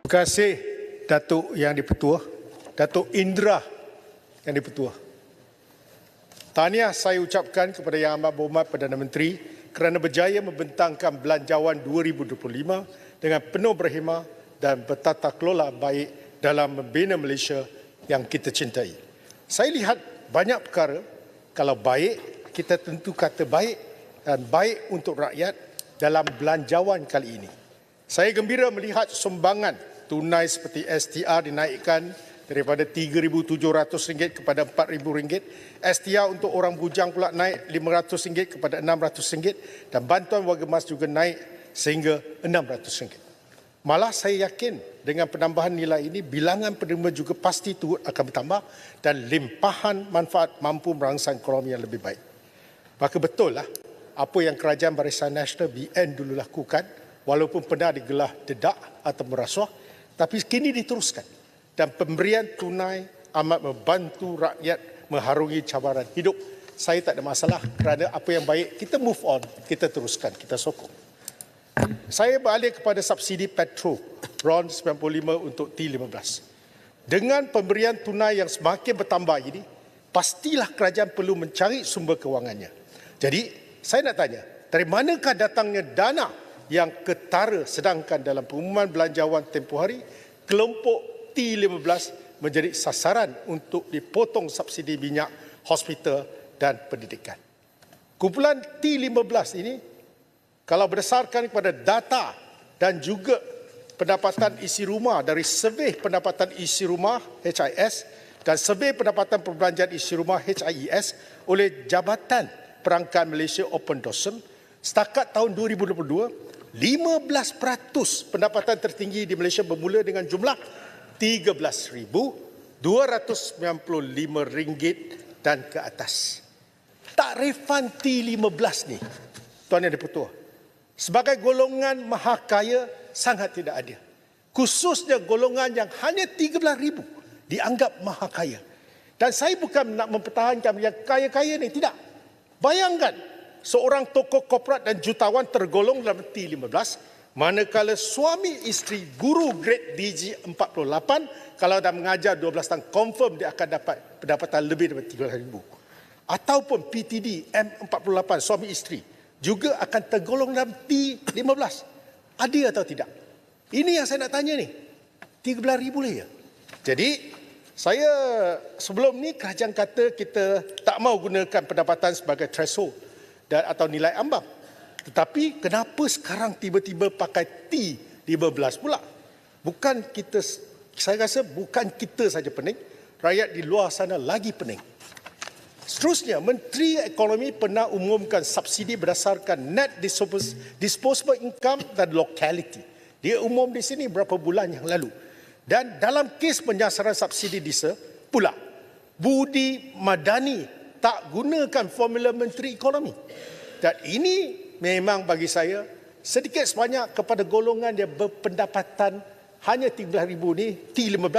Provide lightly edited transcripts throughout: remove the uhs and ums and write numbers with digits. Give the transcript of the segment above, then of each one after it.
Terima kasih Datuk Yang di-Pertua, Datuk Indra Yang di-Pertua. Tahniah saya ucapkan kepada Yang Amat Berhormat Perdana Menteri kerana berjaya membentangkan Belanjawan 2025 dengan penuh berhemah dan bertata kelola baik dalam membina Malaysia yang kita cintai. Saya lihat banyak perkara, kalau baik, kita tentu kata baik dan baik untuk rakyat dalam Belanjawan kali ini. Saya gembira melihat sumbangan tunai seperti STR dinaikkan daripada RM3,700 kepada RM4,000. STR untuk orang bujang pula naik RM500 kepada RM600 dan bantuan warga emas juga naik sehingga RM600. Malah saya yakin dengan penambahan nilai ini, bilangan penerima juga pasti turut akan bertambah dan limpahan manfaat mampu merangsang ekonomi yang lebih baik. Maka betul lah apa yang Kerajaan Barisan Nasional BN dulu lakukan, walaupun pernah digelar dedak atau merasuah, tapi kini diteruskan. Dan pemberian tunai amat membantu rakyat mengharungi cabaran hidup. Saya tak ada masalah kerana apa yang baik, kita move on, kita teruskan, kita sokong. Saya beralih kepada subsidi petrol RON 95 untuk T15. Dengan pemberian tunai yang semakin bertambah ini, pastilah kerajaan perlu mencari sumber kewangannya. Jadi, saya nak tanya, dari manakah datangnya dana yang ketara, sedangkan dalam pengumuman belanjawan tempoh hari, kelompok T15 menjadi sasaran untuk dipotong subsidi minyak, hospital dan pendidikan. Kumpulan T15 ini, kalau berdasarkan kepada data dan juga pendapatan isi rumah dari Survey Pendapatan Isi Rumah HIS dan Survey Pendapatan Perbelanjaan Isi Rumah HIES oleh Jabatan Perangkat Malaysia Open Dossum, setakat tahun 2022, 15% pendapatan tertinggi di Malaysia bermula dengan jumlah RM13,295 dan ke atas. Takrifan T15 ni, Tuan Yang di-Pertua, sebagai golongan maha kaya sangat tidak adil. Khususnya golongan yang hanya 13,000 dianggap maha kaya. Dan saya bukan nak mempertahankan yang kaya-kaya ni, tidak. Bayangkan, seorang tokoh korporat dan jutawan tergolong dalam T15, manakala suami isteri guru grade DG48, kalau dah mengajar 12 tahun, confirm dia akan dapat pendapatan lebih daripada RM13,000. Ataupun PTD M48, suami isteri, juga akan tergolong dalam T15. Adil atau tidak? Ini yang saya nak tanya ni. RM13,000 ya. Jadi, saya sebelum ni kerajaan kata kita tak mau gunakan pendapatan sebagai threshold atau nilai ambang. Tetapi kenapa sekarang tiba-tiba pakai T15 pula? Bukan kita, saya rasa bukan kita saja pening, rakyat di luar sana lagi pening. Seterusnya, Menteri Ekonomi pernah umumkan subsidi berdasarkan net disposable income dan locality. Dia umum di sini berapa bulan yang lalu. Dan dalam kes penyasaran subsidi diesel pula, Budi Madani tak gunakan formula Menteri Ekonomi. Dan ini memang bagi saya sedikit sebanyak kepada golongan yang berpendapatan hanya RM13,000 ni, T15,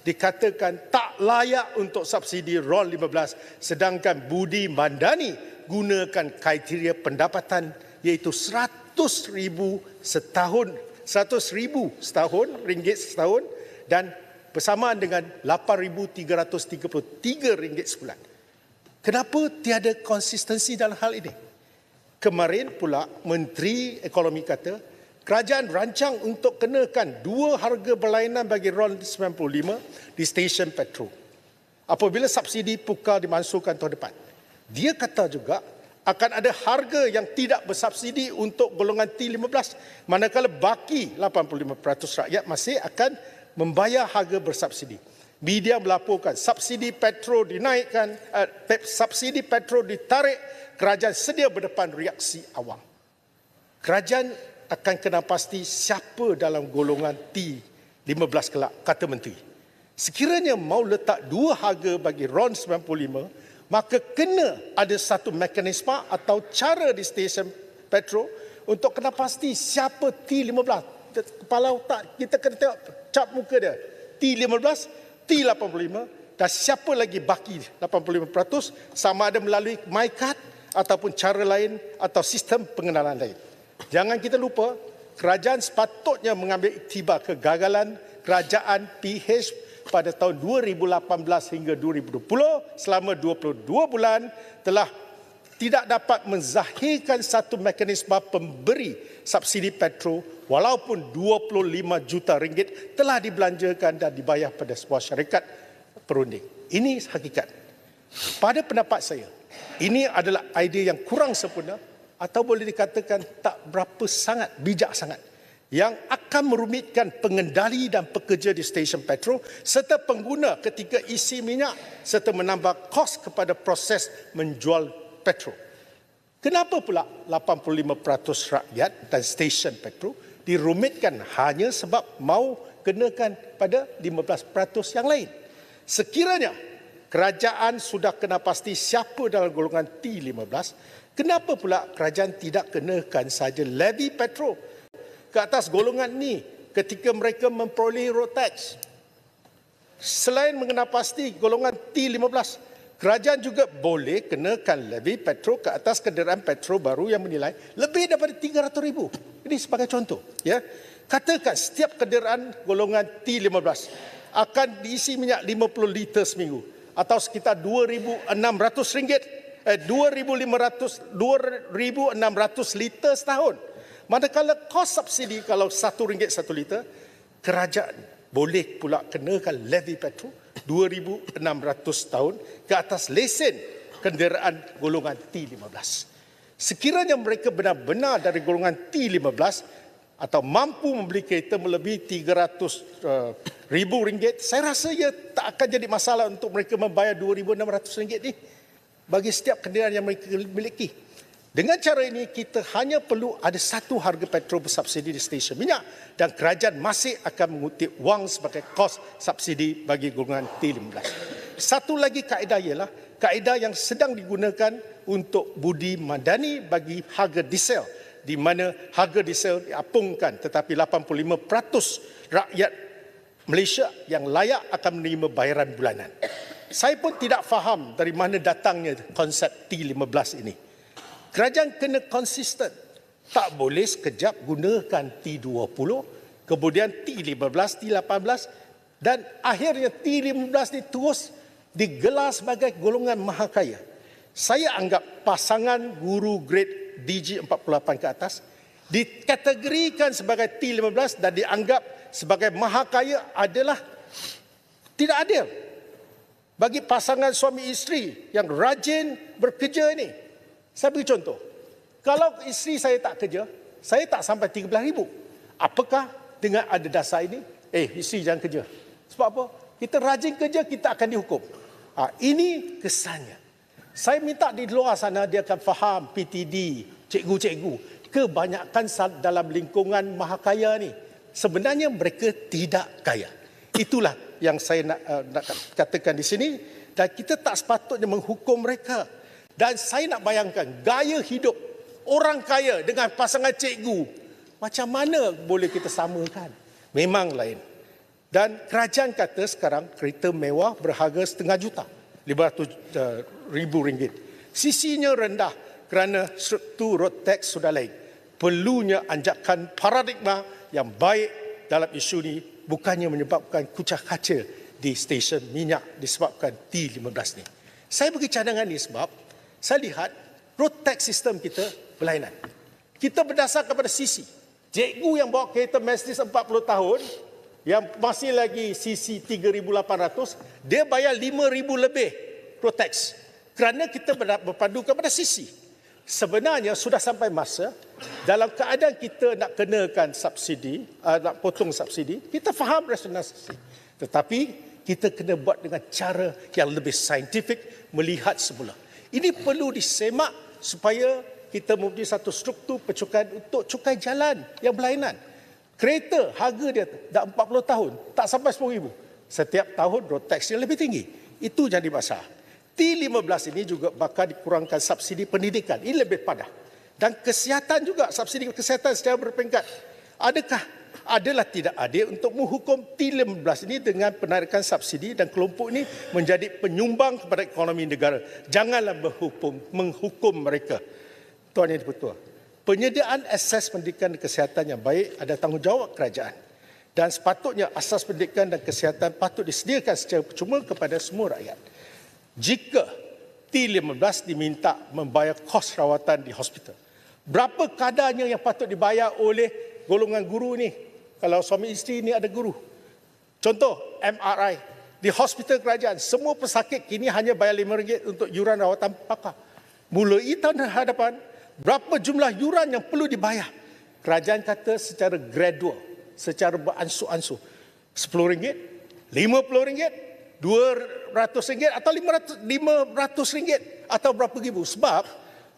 dikatakan tak layak untuk subsidi RON 15, sedangkan Budi Madani gunakan kriteria pendapatan iaitu RM100,000 setahun, ringgit setahun dan bersamaan dengan RM8,333 sebulan. Kenapa tiada konsistensi dalam hal ini? Kemarin pula Menteri Ekonomi kata kerajaan rancang untuk kenakan 2 harga berlainan bagi RON 95 di stesen petrol apabila subsidi pukal dimansuhkan tahun depan. Dia kata juga akan ada harga yang tidak bersubsidi untuk golongan T15, manakala baki 85% rakyat masih akan membayar harga bersubsidi. Media melaporkan subsidi petrol dinaikkan, subsidi petrol ditarik, kerajaan sedia berdepan reaksi awam. Kerajaan akan kena pasti siapa dalam golongan T15 kelak, kata Menteri. Sekiranya mau letak 2 harga bagi RON 95, maka kena ada satu mekanisme atau cara di stesen petrol untuk kena pasti siapa T15. Kepala otak kita kena tengok cap muka dia. T15, T85 dan siapa lagi baki 85% sama ada melalui MyCard ataupun cara lain atau sistem pengenalan lain. Jangan kita lupa, kerajaan sepatutnya mengambil iktibar kegagalan kerajaan PH pada tahun 2018 hingga 2020 selama 22 bulan telah tidak dapat menzahirkan satu mekanisme pemberi subsidi petrol walaupun 25 juta ringgit telah dibelanjakan dan dibayar pada sebuah syarikat perunding. Ini hakikat. Pada pendapat saya, ini adalah idea yang kurang sempurna atau boleh dikatakan tak berapa sangat bijak sangat, yang akan merumitkan pengendali dan pekerja di stesen petrol serta pengguna ketika isi minyak serta menambah kos kepada proses menjual petrol. Kenapa pula 85% rakyat dan stesen petrol dirumitkan hanya sebab mau kenakan pada 15% yang lain? Sekiranya kerajaan sudah kena pasti siapa dalam golongan T15, kenapa pula kerajaan tidak kenakan saja levy petrol ke atas golongan ni ketika mereka memperoleh road tax? Selain mengenal pasti golongan T15, kerajaan juga boleh kenakan levy petrol ke atas kenderaan petrol baru yang menilai lebih daripada 300,000. Ini sebagai contoh. Ya. Katakan setiap kenderaan golongan T15 akan diisi minyak 50 liter seminggu atau sekitar RM2,600 liter setahun. Manakala kos subsidi kalau RM1 1 liter, kerajaan boleh pula kenakan levy petrol RM2,600 tahun ke atas lesen kenderaan golongan T15. Sekiranya mereka benar-benar dari golongan T15 atau mampu membeli kereta melebihi RM300,000, saya rasa ia tak akan jadi masalah untuk mereka membayar RM2,600 ni bagi setiap kenderaan yang mereka miliki. Dengan cara ini, kita hanya perlu ada satu harga petrol bersubsidi di stesen minyak dan kerajaan masih akan mengutip wang sebagai kos subsidi bagi golongan T15. Satu lagi kaedah ialah kaedah yang sedang digunakan untuk budi madani bagi harga diesel, di mana harga diesel diapungkan tetapi 85% rakyat Malaysia yang layak akan menerima bayaran bulanan. Saya pun tidak faham dari mana datangnya konsep T15 ini. Kerajaan kena konsisten. Tak boleh sekejap gunakan T20, kemudian T15, T18 dan akhirnya T15 ni terus digelar sebagai golongan mahakaya. Saya anggap pasangan guru grade DG48 ke atas dikategorikan sebagai T15 dan dianggap sebagai mahakaya adalah tidak adil bagi pasangan suami isteri yang rajin bekerja ini. Saya beri contoh. Kalau isteri saya tak kerja, saya tak sampai 13,000. Apakah dengan ada dasar ini, isteri jangan kerja? Sebab apa? Kita rajin kerja, kita akan dihukum. Ini kesannya. Saya minta di luar sana dia akan faham PTD, cikgu-cikgu. Kebanyakan dalam lingkungan mahakaya ni, sebenarnya mereka tidak kaya. Itulah yang saya nak katakan di sini. Dan kita tak sepatutnya menghukum mereka. Dan saya nak bayangkan gaya hidup orang kaya dengan pasangan cikgu. Macam mana boleh kita samakan? Memang lain. Dan kerajaan kata sekarang kereta mewah berharga RM500,000, RM500,000. Sisinya rendah kerana struktur road tax sudah lain. Perlunya anjakan paradigma yang baik dalam isu ini, bukannya menyebabkan kucak kaca di stesen minyak disebabkan T15 ni. Saya bagi cadangan ini sebab saya lihat road tax sistem kita berlainan. Kita berdasar kepada sisi. Cikgu yang bawa kereta Mercedes 40 tahun, yang masih lagi sisi 3,800, dia bayar 5,000 lebih road tax. Kerana kita berpandu kepada sisi. Sebenarnya sudah sampai masa, dalam keadaan kita nak kenakan subsidi, nak potong subsidi, kita faham rasionalisasi. Tetapi kita kena buat dengan cara yang lebih saintifik, melihat semula. Ini perlu disemak supaya kita mempunyai satu struktur pecukai untuk cukai jalan yang berlainan. Kereta harga dia dah 40 tahun, tak sampai RM10,000. Setiap tahun road tax yang lebih tinggi. Itu jadi masalah. T15 ini juga bakal dikurangkan subsidi pendidikan. Ini lebih padah. Dan kesihatan juga, subsidi kesihatan secara berperingkat. Adalah tidak adil untuk menghukum T15 ini dengan penarikan subsidi dan kelompok ini menjadi penyumbang kepada ekonomi negara. Janganlah menghukum mereka. Tuan Yang Dipertua, penyediaan akses pendidikan dan kesihatan yang baik adalah tanggungjawab kerajaan. Dan sepatutnya asas pendidikan dan kesihatan patut disediakan secara percuma kepada semua rakyat. Jika T15 diminta membayar kos rawatan di hospital, berapa kadarnya yang patut dibayar oleh golongan guru ni? Kalau suami isteri ni ada guru. Contoh, MRI. Di hospital kerajaan, semua pesakit kini hanya bayar RM5 untuk yuran rawatan pakar. Mulai tahun hadapan, berapa jumlah yuran yang perlu dibayar? Kerajaan kata secara gradual, secara beransur-ansur. RM10, RM50, RM200 atau RM500 atau berapa ribu. Sebab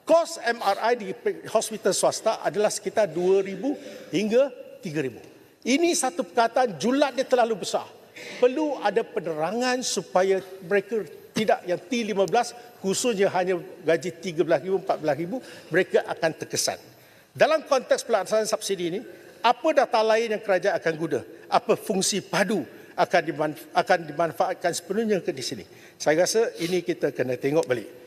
kos MRI di hospital swasta adalah sekitar RM2,000 hingga RM3,000. Ini satu perkataan julat dia terlalu besar. Perlu ada penerangan supaya mereka tidak yang T15 khususnya hanya gaji RM13,000, RM14,000 mereka akan terkesan. Dalam konteks pelaksanaan subsidi ini, apa data lain yang kerajaan akan guna? Apa fungsi padu akan dimanfaatkan sepenuhnya di sini? Saya rasa ini kita kena tengok balik.